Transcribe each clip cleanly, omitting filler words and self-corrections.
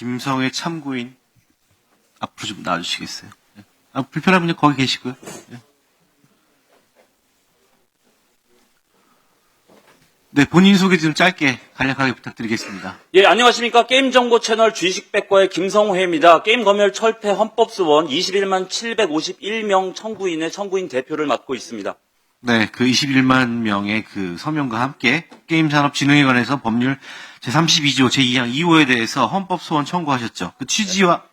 김성회 참고인 앞으로 좀 나와주시겠어요? 네. 불편한 분이 거기 계시고요. 네. 네, 본인 소개 좀 짧게 간략하게 부탁드리겠습니다. 예, 안녕하십니까. 게임정보 채널 주식백과의 김성회입니다. 게임검열 철폐 헌법소원 21만 751명 청구인의 청구인 대표를 맡고 있습니다. 네, 그 21만 명의 그 서명과 함께 게임산업진흥에 관해서 법률 제32조 제2항 2호에 대해서 헌법소원 청구하셨죠. 그 취지와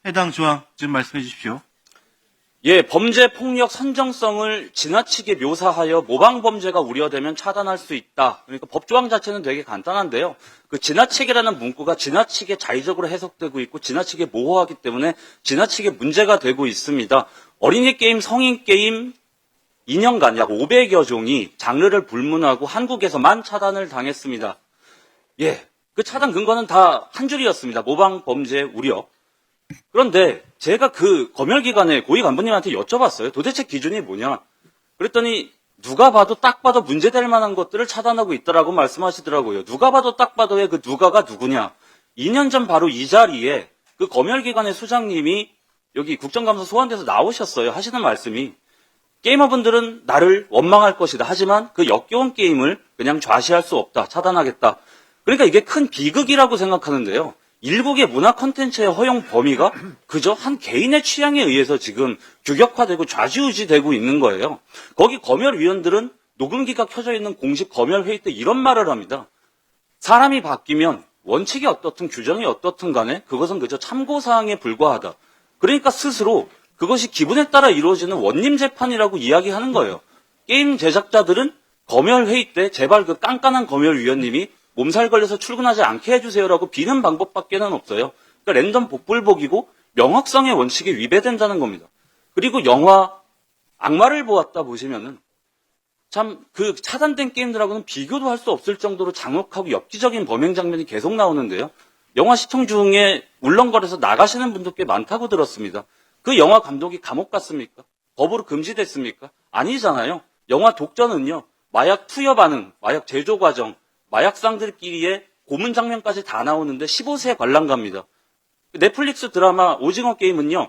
해당 조항 좀 말씀해 주십시오. 예, 범죄 폭력 선정성을 지나치게 묘사하여 모방범죄가 우려되면 차단할 수 있다. 그러니까 법조항 자체는 되게 간단한데요. 그 지나치게라는 문구가 지나치게 자의적으로 해석되고 있고 지나치게 모호하기 때문에 지나치게 문제가 되고 있습니다. 어린이 게임, 성인 게임 2년간 약 500여 종이 장르를 불문하고 한국에서만 차단을 당했습니다. 예, 그 차단 근거는 다 한 줄이었습니다. 모방범죄 우려. 그런데 제가 그 검열기관의 고위 간부님한테 여쭤봤어요. 도대체 기준이 뭐냐? 그랬더니 누가 봐도 딱 봐도 문제될 만한 것들을 차단하고 있다라고 말씀하시더라고요. 누가 봐도 딱 봐도의 그 누가가 누구냐? 2년 전 바로 이 자리에 그 검열기관의 수장님이 여기 국정감사 소환돼서 나오셨어요. 하시는 말씀이 게이머분들은 나를 원망할 것이다. 하지만 그 역겨운 게임을 그냥 좌시할 수 없다. 차단하겠다. 그러니까 이게 큰 비극이라고 생각하는데요. 일국의 문화 콘텐츠의 허용 범위가 그저 한 개인의 취향에 의해서 지금 규격화되고 좌지우지되고 있는 거예요. 거기 검열위원들은 녹음기가 켜져 있는 공식 검열회의 때 이런 말을 합니다. 사람이 바뀌면 원칙이 어떻든 규정이 어떻든 간에 그것은 그저 참고사항에 불과하다. 그러니까 스스로 그것이 기분에 따라 이루어지는 원님 재판이라고 이야기하는 거예요. 게임 제작자들은 검열회의 때 제발 그 깐깐한 검열위원님이 몸살 걸려서 출근하지 않게 해주세요라고 비는 방법밖에는 없어요. 그러니까 랜덤 복불복이고 명확성의 원칙이 위배된다는 겁니다. 그리고 영화 악마를 보았다 보시면은 참 그 차단된 게임들하고는 비교도 할 수 없을 정도로 잔혹하고 엽기적인 범행 장면이 계속 나오는데요. 영화 시청 중에 울렁거려서 나가시는 분도 꽤 많다고 들었습니다. 그 영화 감독이 감옥 갔습니까? 법으로 금지됐습니까? 아니잖아요. 영화 독전은요. 마약 투여 반응, 마약 제조 과정, 마약상들끼리의 고문 장면까지 다 나오는데 15세 관람갑니다. 넷플릭스 드라마 오징어 게임은요.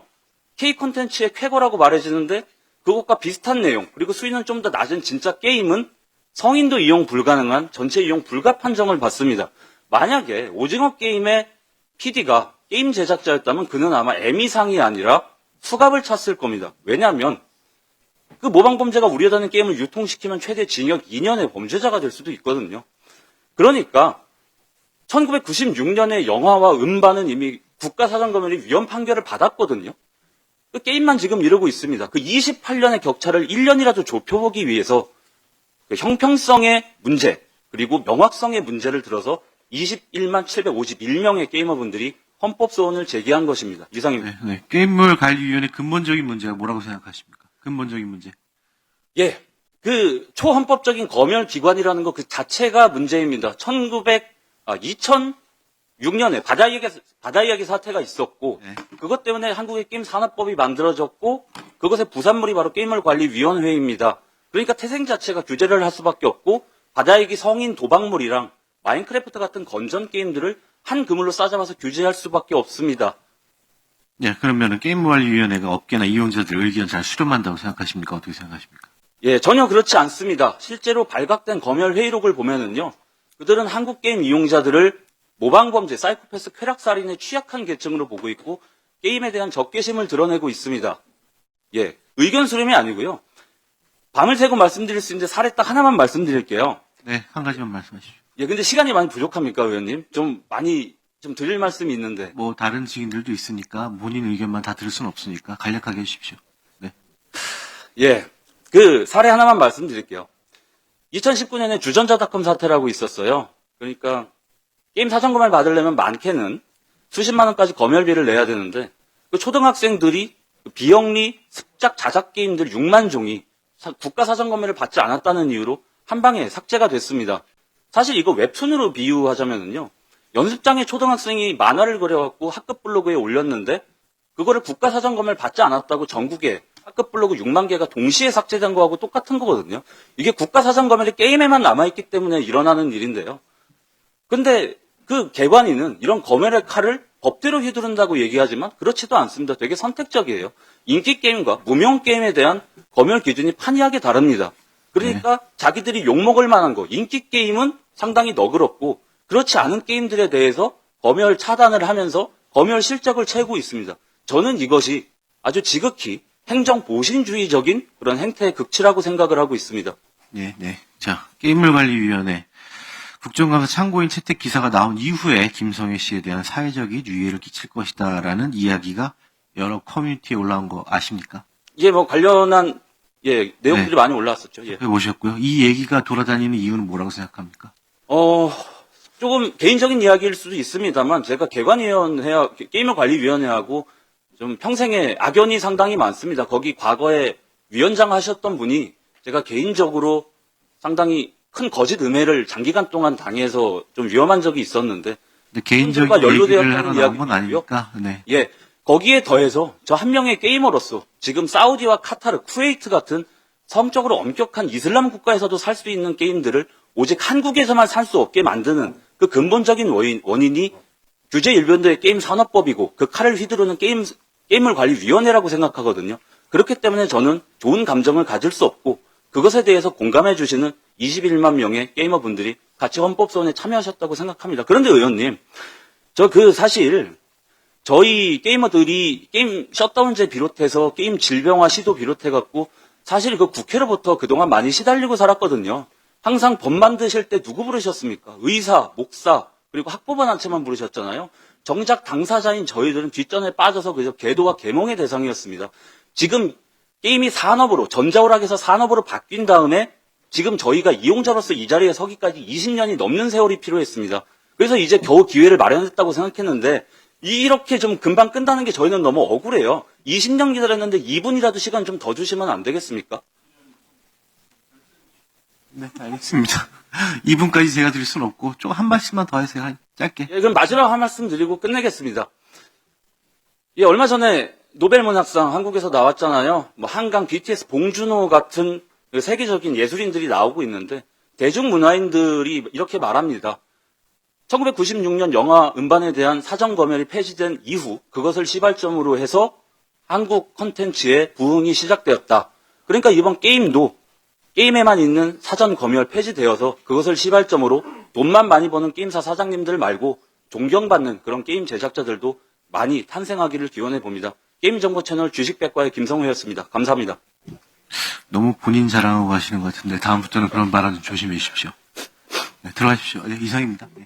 K 콘텐츠의 쾌거라고 말해지는데 그것과 비슷한 내용 그리고 수위는 좀 더 낮은 진짜 게임은 성인도 이용 불가능한 전체 이용 불가 판정을 받습니다. 만약에 오징어 게임의 PD가 게임 제작자였다면 그는 아마 에미상이 아니라 수갑을 찼을 겁니다. 왜냐하면 그 모방범죄가 우려되는 게임을 유통시키면 최대 징역 2년의 범죄자가 될 수도 있거든요. 그러니까 1996년에 영화와 음반은 이미 국가사전검열이 위헌 판결을 받았거든요. 그 게임만 지금 이러고 있습니다. 그 28년의 격차를 1년이라도 좁혀보기 위해서 그 형평성의 문제 그리고 명확성의 문제를 들어서 21만 751명의 게이머분들이 헌법소원을 제기한 것입니다. 이상입니다. 네. 게임물관리위원회 근본적인 문제가 뭐라고 생각하십니까? 근본적인 문제. 예. 그 초헌법적인 검열기관이라는 것 그 자체가 문제입니다. 2006년에 바다 이야기 사태가 있었고 네. 그것 때문에 한국의 게임 산업법이 만들어졌고 그것의 부산물이 바로 게임물관리위원회입니다. 그러니까 태생 자체가 규제를 할 수밖에 없고 바다 이야기 성인 도박물이랑 마인크래프트 같은 건전 게임들을 한 그물로 싸잡아서 규제할 수밖에 없습니다. 네, 그러면은 게임관리위원회가 업계나 이용자들 의견 잘 수렴한다고 생각하십니까? 어떻게 생각하십니까? 예, 전혀 그렇지 않습니다. 실제로 발각된 검열 회의록을 보면은요, 그들은 한국 게임 이용자들을 모방범죄, 사이코패스, 쾌락살인의 취약한 계층으로 보고 있고 게임에 대한 적개심을 드러내고 있습니다. 예, 의견 수렴이 아니고요. 밤을 새고 말씀드릴 수 있는데 사례 딱 하나만 말씀드릴게요. 네, 한 가지만 말씀하십시오. 예, 근데 시간이 많이 부족합니까, 의원님? 좀 드릴 말씀이 있는데. 뭐 다른 증인들도 있으니까 본인 의견만 다 들을 수는 없으니까 간략하게 해주십시오. 네. 예, 그 사례 하나만 말씀드릴게요. 2019년에 주전자닷컴 사태라고 있었어요. 그러니까 게임 사전검열 받으려면 많게는 수십만 원까지 검열비를 내야 되는데 그 초등학생들이 비영리 습작 자작 게임들 6만 종이 국가 사전검열을 받지 않았다는 이유로 한 방에 삭제가 됐습니다. 사실 이거 웹툰으로 비유하자면요. 연습장에 초등학생이 만화를 그려갖고 학급 블로그에 올렸는데 그거를 국가 사전검열 받지 않았다고 전국에 학급 블로그 6만 개가 동시에 삭제된 거하고 똑같은 거거든요. 이게 국가 사전검열이 게임에만 남아있기 때문에 일어나는 일인데요. 근데 그 개관인은 이런 검열의 칼을 법대로 휘두른다고 얘기하지만 그렇지도 않습니다. 되게 선택적이에요. 인기 게임과 무명 게임에 대한 검열 기준이 판이하게 다릅니다. 그러니까 자기들이 욕먹을 만한 거, 인기 게임은 상당히 너그럽고 그렇지 않은 게임들에 대해서 검열 차단을 하면서 검열 실적을 채우고 있습니다. 저는 이것이 아주 지극히 행정보신주의적인 그런 행태의 극치라고 생각을 하고 있습니다. 네, 네. 자, 게임물관리위원회. 국정감사 참고인 채택 기사가 나온 이후에 김성애 씨에 대한 사회적인 유해를 끼칠 것이다라는 이야기가 여러 커뮤니티에 올라온 거 아십니까? 이게 뭐 관련한 내용들이 네. 많이 올라왔었죠. 예. 보셨고요. 이 얘기가 돌아다니는 이유는 뭐라고 생각합니까? 조금 개인적인 이야기일 수도 있습니다만 제가 게임관리위원회하고 좀 평생에 악연이 상당히 많습니다. 거기 과거에 위원장 하셨던 분이 제가 개인적으로 상당히 큰 거짓 음해를 장기간 동안 당해서 좀 위험한 적이 있었는데 근데 개인적인 연루되었다는 얘기를 하러 나온 건 이야기고요. 아니니까. 네. 예, 거기에 더해서 저 한 명의 게이머로서 지금 사우디와 카타르, 쿠웨이트 같은 성적으로 엄격한 이슬람 국가에서도 살 수 있는 게임들을 오직 한국에서만 살 수 없게 만드는 그 근본적인 원인이 규제 일변도의 게임 산업법이고 그 칼을 휘두르는 게임물관리위원회라고 생각하거든요. 그렇기 때문에 저는 좋은 감정을 가질 수 없고 그것에 대해서 공감해 주시는 21만 명의 게이머분들이 같이 헌법소원에 참여하셨다고 생각합니다. 그런데 의원님, 사실 저희 게이머들이 게임 셧다운제 비롯해서 게임 질병화 시도 비롯해갖고 사실 그 국회로부터 그동안 많이 시달리고 살았거든요. 항상 법 만드실 때 누구 부르셨습니까? 의사, 목사, 그리고 학부모단체만 부르셨잖아요. 정작 당사자인 저희들은 뒷전에 빠져서 그저 계도와 계몽의 대상이었습니다. 지금 게임이 산업으로, 전자오락에서 산업으로 바뀐 다음에 지금 저희가 이용자로서 이 자리에 서기까지 20년이 넘는 세월이 필요했습니다. 그래서 이제 겨우 기회를 마련했다고 생각했는데 이렇게 좀 금방 끝나는 게 저희는 너무 억울해요. 20년 기다렸는데 2분이라도 시간 좀 더 주시면 안 되겠습니까? 네, 알겠습니다. 2분까지 제가 드릴 수는 없고, 조금 한 말씀만 더 해주세요. 짧게. 예, 그럼 마지막 한 말씀 드리고 끝내겠습니다. 예, 얼마 전에 노벨문학상 한국에서 나왔잖아요. 뭐 한강, BTS, 봉준호 같은 세계적인 예술인들이 나오고 있는데 대중문화인들이 이렇게 말합니다. 1996년 영화 음반에 대한 사전 검열이 폐지된 이후 그것을 시발점으로 해서 한국 콘텐츠의 부흥이 시작되었다. 그러니까 이번 게임도 게임에만 있는 사전 검열 폐지되어서 그것을 시발점으로 돈만 많이 버는 게임사 사장님들 말고 존경받는 그런 게임 제작자들도 많이 탄생하기를 기원해 봅니다. 게임정보 채널 주식백과의 김성우였습니다. 감사합니다. 너무 본인 자랑하고 가시는 것 같은데, 다음부터는 그런 발언 좀 조심해 주십시오. 네, 들어가십시오. 네, 이상입니다. 네.